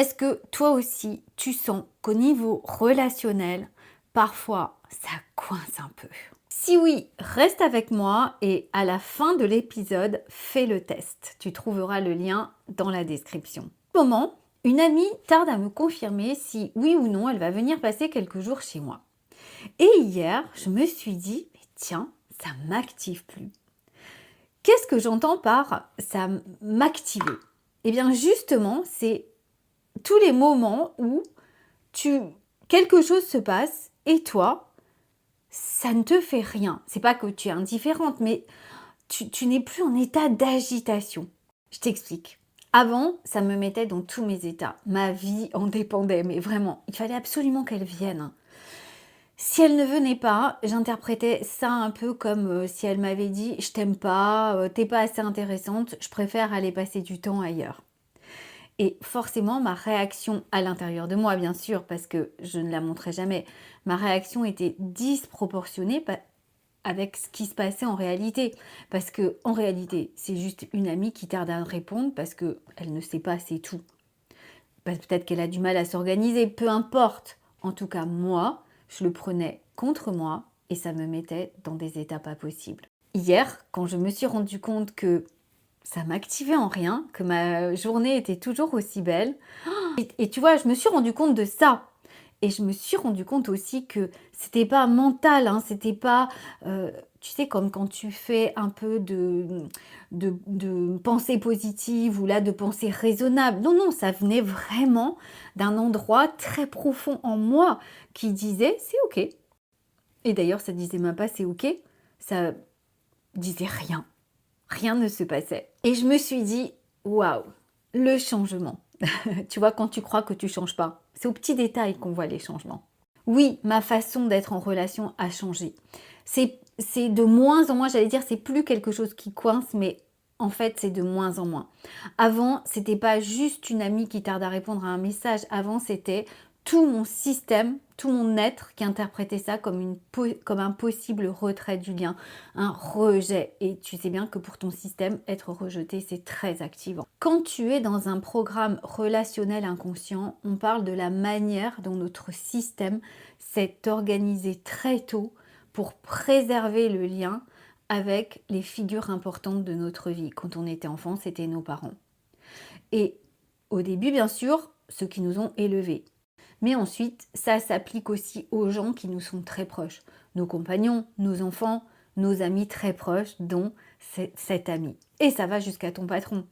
Est-ce que toi aussi, tu sens qu'au niveau relationnel, parfois, ça coince un peu? Si oui, reste avec moi et à la fin de l'épisode, fais le test. Tu trouveras le lien dans la description. Au moment, une amie tarde à me confirmer si oui ou non elle va venir passer quelques jours chez moi. Et hier, je me suis dit, mais tiens, ça m'active plus. Qu'est-ce que j'entends par ça m'activer? Eh bien justement, c'est tous les moments où quelque chose se passe et toi, ça ne te fait rien. C'est pas que tu es indifférente, mais tu n'es plus en état d'agitation. Je t'explique. Avant, ça me mettait dans tous mes états. Ma vie en dépendait, mais vraiment, il fallait absolument qu'elle vienne. Si elle ne venait pas, j'interprétais ça un peu comme si elle m'avait dit je t'aime pas, t'es pas assez intéressante, je préfère aller passer du temps ailleurs. Et forcément, ma réaction à l'intérieur de moi, bien sûr, parce que je ne la montrais jamais, ma réaction était disproportionnée avec ce qui se passait en réalité. Parce que en réalité, c'est juste une amie qui tarde à répondre parce qu'elle ne sait pas, c'est tout. Peut-être qu'elle a du mal à s'organiser, peu importe. En tout cas, moi, je le prenais contre moi et ça me mettait dans des états pas possibles. Hier, quand je me suis rendu compte que ça m'activait en rien, que ma journée était toujours aussi belle. Et tu vois, je me suis rendu compte de ça. Et je me suis rendu compte aussi que c'était pas mental, hein, c'était pas, tu sais, comme quand tu fais un peu de pensée positive ou là de pensée raisonnable. Non, non, ça venait vraiment d'un endroit très profond en moi qui disait c'est ok. Et d'ailleurs, ça disait même pas c'est ok, ça disait rien. Rien ne se passait. Et je me suis dit, waouh, le changement. Tu vois, quand tu crois que tu changes pas, c'est aux petits détails qu'on voit les changements. Oui, ma façon d'être en relation a changé. C'est de moins en moins, j'allais dire, c'est plus quelque chose qui coince, mais en fait, c'est de moins en moins. Avant, c'était pas juste une amie qui tarde à répondre à un message. Avant, c'était tout mon système, tout mon être qui interprétait ça comme un possible retrait du lien, un rejet. Et tu sais bien que pour ton système, être rejeté, c'est très activant. Quand tu es dans un programme relationnel inconscient, on parle de la manière dont notre système s'est organisé très tôt pour préserver le lien avec les figures importantes de notre vie. Quand on était enfant, c'était nos parents. Et au début, bien sûr, ceux qui nous ont élevés. Mais ensuite, ça s'applique aussi aux gens qui nous sont très proches. Nos compagnons, nos enfants, nos amis très proches, dont cet ami. Et ça va jusqu'à ton patron.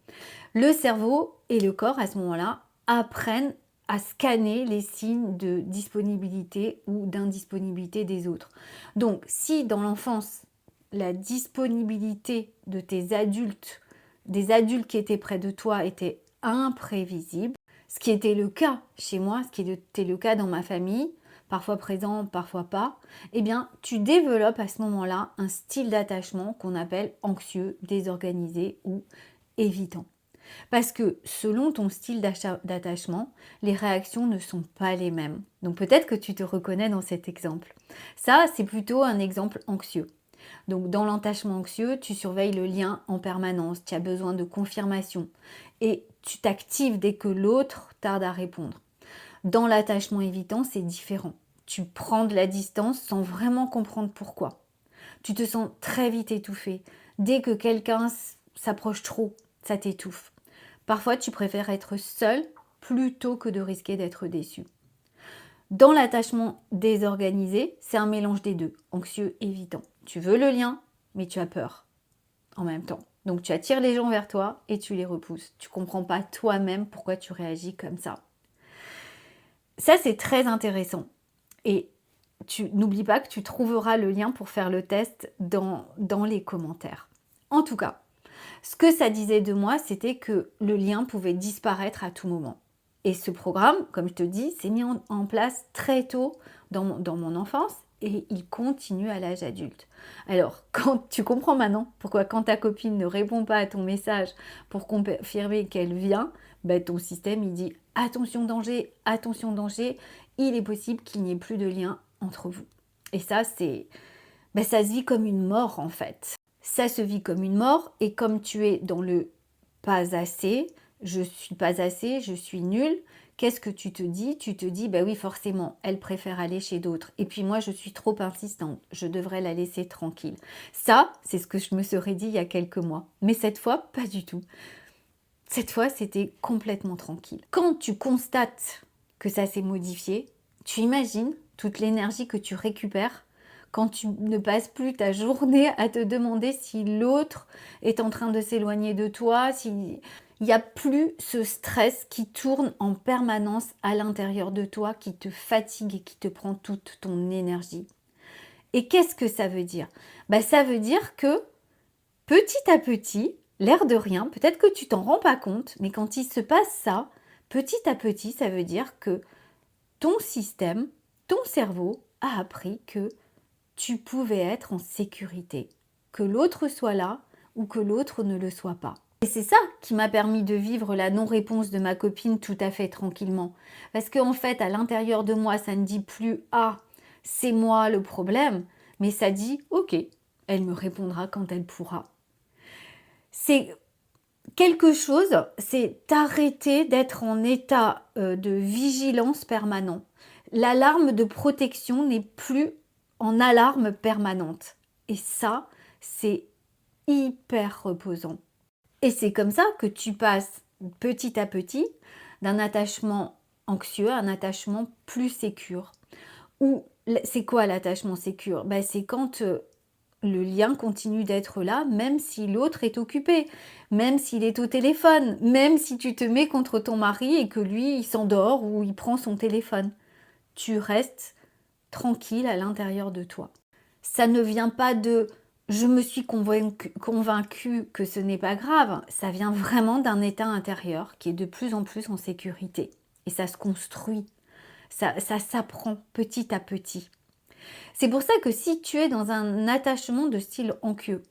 Le cerveau et le corps, à ce moment-là, apprennent à scanner les signes de disponibilité ou d'indisponibilité des autres. Donc, si dans l'enfance, la disponibilité de tes adultes, des adultes qui étaient près de toi, était imprévisible, ce qui était le cas chez moi, ce qui était le cas dans ma famille, parfois présent, parfois pas, eh bien, tu développes à ce moment-là un style d'attachement qu'on appelle anxieux, désorganisé ou évitant. Parce que selon ton style d'attachement, les réactions ne sont pas les mêmes. Donc peut-être que tu te reconnais dans cet exemple. Ça, c'est plutôt un exemple anxieux. Donc dans l'attachement anxieux, tu surveilles le lien en permanence, tu as besoin de confirmation et tu t'actives dès que l'autre tarde à répondre. Dans l'attachement évitant, c'est différent. Tu prends de la distance sans vraiment comprendre pourquoi. Tu te sens très vite étouffé. Dès que quelqu'un s'approche trop, ça t'étouffe. Parfois, tu préfères être seul plutôt que de risquer d'être déçu. Dans l'attachement désorganisé, c'est un mélange des deux, anxieux, évitant. Tu veux le lien, mais tu as peur en même temps. Donc tu attires les gens vers toi et tu les repousses. Tu comprends pas toi-même pourquoi tu réagis comme ça. Ça, c'est très intéressant. Et n'oublie pas que tu trouveras le lien pour faire le test dans les commentaires. En tout cas, ce que ça disait de moi, c'était que le lien pouvait disparaître à tout moment. Et ce programme, comme je te dis, s'est mis en place très tôt dans mon enfance et il continue à l'âge adulte. Alors, quand tu comprends maintenant pourquoi quand ta copine ne répond pas à ton message pour confirmer qu'elle vient, ton système il dit attention danger, il est possible qu'il n'y ait plus de lien entre vous. Et ça, ça se vit comme une mort en fait. Ça se vit comme une mort et comme tu es dans le pas assez, je suis pas assez, je suis nulle, qu'est-ce que tu te dis? Tu te dis, bah oui, forcément, elle préfère aller chez d'autres. Et puis moi, je suis trop insistante, je devrais la laisser tranquille. Ça, c'est ce que je me serais dit il y a quelques mois. Mais cette fois, pas du tout. Cette fois, c'était complètement tranquille. Quand tu constates que ça s'est modifié, tu imagines toute l'énergie que tu récupères quand tu ne passes plus ta journée à te demander si l'autre est en train de s'éloigner de toi, s'il n'y a plus ce stress qui tourne en permanence à l'intérieur de toi, qui te fatigue et qui te prend toute ton énergie. Et qu'est-ce que ça veut dire? Ça veut dire que petit à petit, l'air de rien, peut-être que tu t'en rends pas compte, mais quand il se passe ça, petit à petit, ça veut dire que ton système, ton cerveau a appris que tu pouvais être en sécurité, que l'autre soit là ou que l'autre ne le soit pas. Et c'est ça qui m'a permis de vivre la non-réponse de ma copine tout à fait tranquillement. Parce qu'en fait, à l'intérieur de moi, ça ne dit plus « Ah, c'est moi le problème », mais ça dit « Ok, elle me répondra quand elle pourra ». C'est quelque chose, c'est arrêter d'être en état de vigilance permanent. L'alarme de protection n'est plus en alarme permanente. Et ça, c'est hyper reposant. Et c'est comme ça que tu passes petit à petit d'un attachement anxieux à un attachement plus sécure. Ou c'est quoi l'attachement sécure? C'est quand le lien continue d'être là, même si l'autre est occupé, même s'il est au téléphone, même si tu te mets contre ton mari et que lui, il s'endort ou il prend son téléphone. Tu restes tranquille à l'intérieur de toi. Ça ne vient pas de « je me suis convaincue que ce n'est pas grave », ça vient vraiment d'un état intérieur qui est de plus en plus en sécurité. Et ça se construit, ça s'apprend petit à petit. C'est pour ça que si tu es dans un attachement de style anxieux,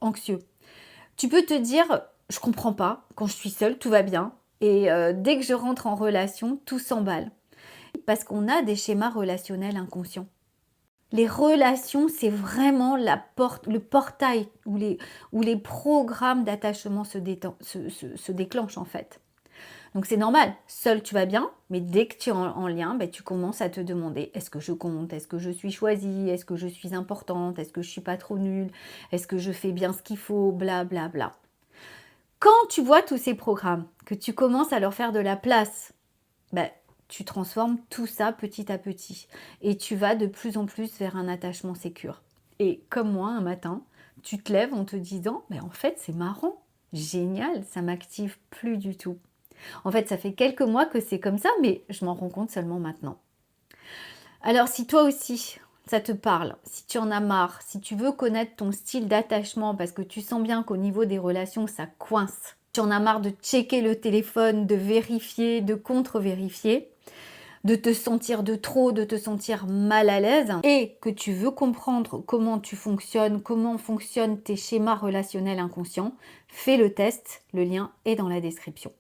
tu peux te dire « je comprends pas, quand je suis seule, tout va bien, et dès que je rentre en relation, tout s'emballe ». Parce qu'on a des schémas relationnels inconscients. Les relations, c'est vraiment le portail où les programmes d'attachement se déclenchent en fait. Donc c'est normal, seul tu vas bien, mais dès que tu es en lien, tu commences à te demander est-ce que je compte, est-ce que je suis choisie, est-ce que je suis importante, est-ce que je suis pas trop nulle, est-ce que je fais bien ce qu'il faut, bla bla bla. Quand tu vois tous ces programmes, que tu commences à leur faire de la place, tu transformes tout ça petit à petit et tu vas de plus en plus vers un attachement sécure. Et comme moi, un matin, tu te lèves en te disant en fait c'est marrant, génial, ça m'active plus du tout. En fait, ça fait quelques mois que c'est comme ça, mais je m'en rends compte seulement maintenant. Alors, si toi aussi, ça te parle, si tu en as marre, si tu veux connaître ton style d'attachement parce que tu sens bien qu'au niveau des relations, ça coince, tu en as marre de checker le téléphone, de vérifier, de contre-vérifier, de te sentir de trop, de te sentir mal à l'aise et que tu veux comprendre comment tu fonctionnes, comment fonctionnent tes schémas relationnels inconscients, fais le test, le lien est dans la description.